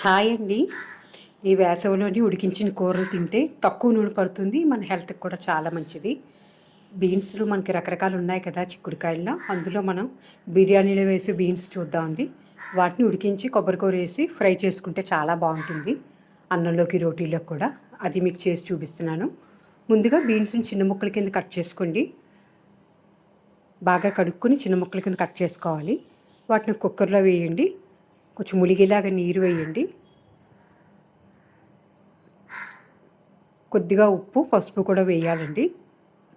Hi అండి. ఈ వేసవిలోని ఉడికించిన కూరలు తింటే తక్కువ నూనె పడుతుంది, మన హెల్త్కి కూడా చాలా మంచిది. బీన్స్లు మనకి రకరకాలు ఉన్నాయి కదా చిక్కుడుకాయల్లో, అందులో మనం బిర్యానీలో వేసి బీన్స్ చూద్దామండి. వాటిని ఉడికించి కొబ్బరికూర వేసి ఫ్రై చేసుకుంటే చాలా బాగుంటుంది, అన్నంలోకి రోటీలోకి కూడా. అది మీకు చేసి చూపిస్తున్నాను. ముందుగా బీన్స్ని చిన్న ముక్కల కింద కట్ చేసుకోండి. బాగా కడుక్కొని చిన్న ముక్కల కింద కట్ చేసుకోవాలి. వాటిని కుక్కర్లో వేయండి. కొంచెం ములిగేలాగా నీరు వేయండి. కొద్దిగా ఉప్పు, పసుపు కూడా వేయాలండి.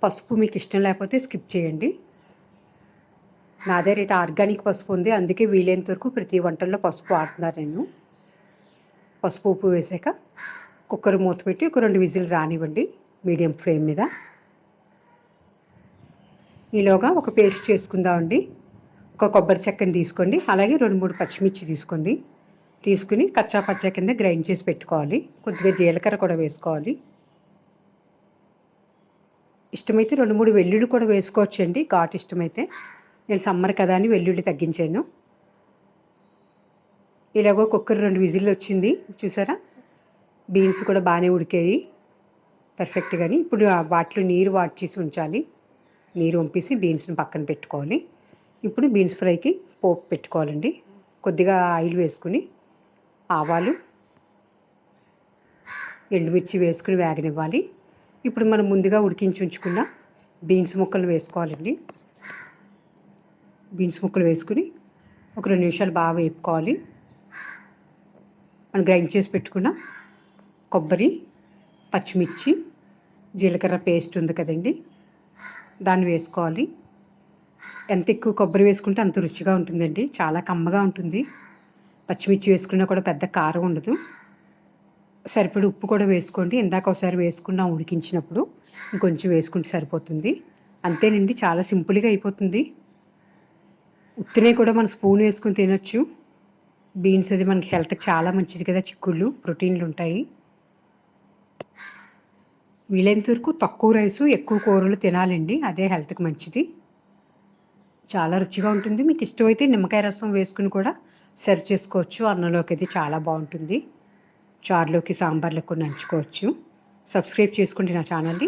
పసుపు మీకు ఇష్టం లేకపోతే స్కిప్ చేయండి. నా దగ్గర అయితే ఆర్గానిక్ పసుపు ఉంది, అందుకే వీలైనంత వరకు ప్రతి వంటల్లో పసుపు వాడుతున్నాను నేను. పసుపు ఉప్పు వేసాక కుక్కర్ మూత పెట్టి ఒక 2 విజిల్ రానివ్వండి మీడియం ఫ్లేమ్ మీద. ఈలోగా ఒక పేస్ట్ చేసుకుందామండి. ఒక కొబ్బరి చెక్కని తీసుకోండి, అలాగే 2-3 పచ్చిమిర్చి తీసుకోండి. తీసుకుని కచ్చా పచ్చా కింద గ్రైండ్ చేసి పెట్టుకోవాలి. కొద్దిగా జీలకర్ర కూడా వేసుకోవాలి. ఇష్టమైతే 2-3 వెల్లుల్లి కూడా వేసుకోవచ్చండి, ఘాటు ఇష్టమైతే. నేను సమ్మర్ కదా అని వెల్లుల్లి తగ్గించాను. ఇలాగో కుక్కర్ 2 విజిల్లు వచ్చింది చూసారా. బీన్స్ కూడా బాగానే ఉడికాయి పర్ఫెక్ట్గాని. ఇప్పుడు వాటిలో నీరు వాడ్చేసి ఉంచాలి. నీరు వంపేసి బీన్స్ని పక్కన పెట్టుకోవాలి. ఇప్పుడు బీన్స్ ఫ్రైకి పోపు పెట్టుకోవాలండి. కొద్దిగా ఆయిల్ వేసుకుని ఆవాలు, ఎండుమిర్చి వేసుకుని వేగనివ్వాలి. ఇప్పుడు మనం ముందుగా ఉడికించి ఉంచుకున్న బీన్స్ ముక్కలు వేసుకోవాలండి. బీన్స్ ముక్కలు వేసుకుని ఒక 2 నిమిషాలు బాగా వేపుకోవాలి. మనం గ్రైండ్ చేసి పెట్టుకున్న కొబ్బరి, పచ్చిమిర్చి, జీలకర్ర పేస్ట్ ఉంది కదండి, దాన్ని వేసుకోవాలి. ఎంత ఎక్కువ కొబ్బరి వేసుకుంటే అంత రుచిగా ఉంటుందండి, చాలా కమ్మగా ఉంటుంది. పచ్చిమిర్చి వేసుకున్నా కూడా పెద్ద కారం ఉండదు. సరిపడి ఉప్పు కూడా వేసుకోండి. ఇందాక ఒకసారి వేసుకున్నాం ఉడికించినప్పుడు, ఇంకొంచెం వేసుకుంటే సరిపోతుంది. అంతేనండి, చాలా సింపుల్గా అయిపోతుంది. ఉత్తినే కూడా మనం స్పూన్ వేసుకుని తినొచ్చు. బీన్స్ అది మనకి హెల్త్కి చాలా మంచిది కదా, చిక్కుళ్ళు ప్రోటీన్లు ఉంటాయి. వీలైనంత వరకు తక్కువ రైసు ఎక్కువ కూరలు తినాలండి, అదే హెల్త్కి మంచిది. చాలా రుచిగా ఉంటుంది. మీకు ఇష్టమైతే నిమ్మకాయ రసం వేసుకుని కూడా సర్వ్ చేసుకోవచ్చు. అన్నంలోకి అది చాలా బాగుంటుంది. చారులోకి, సాంబార్లోకి నంచుకోవచ్చు. సబ్స్క్రైబ్ చేసుకోండి నా ఛానల్ని.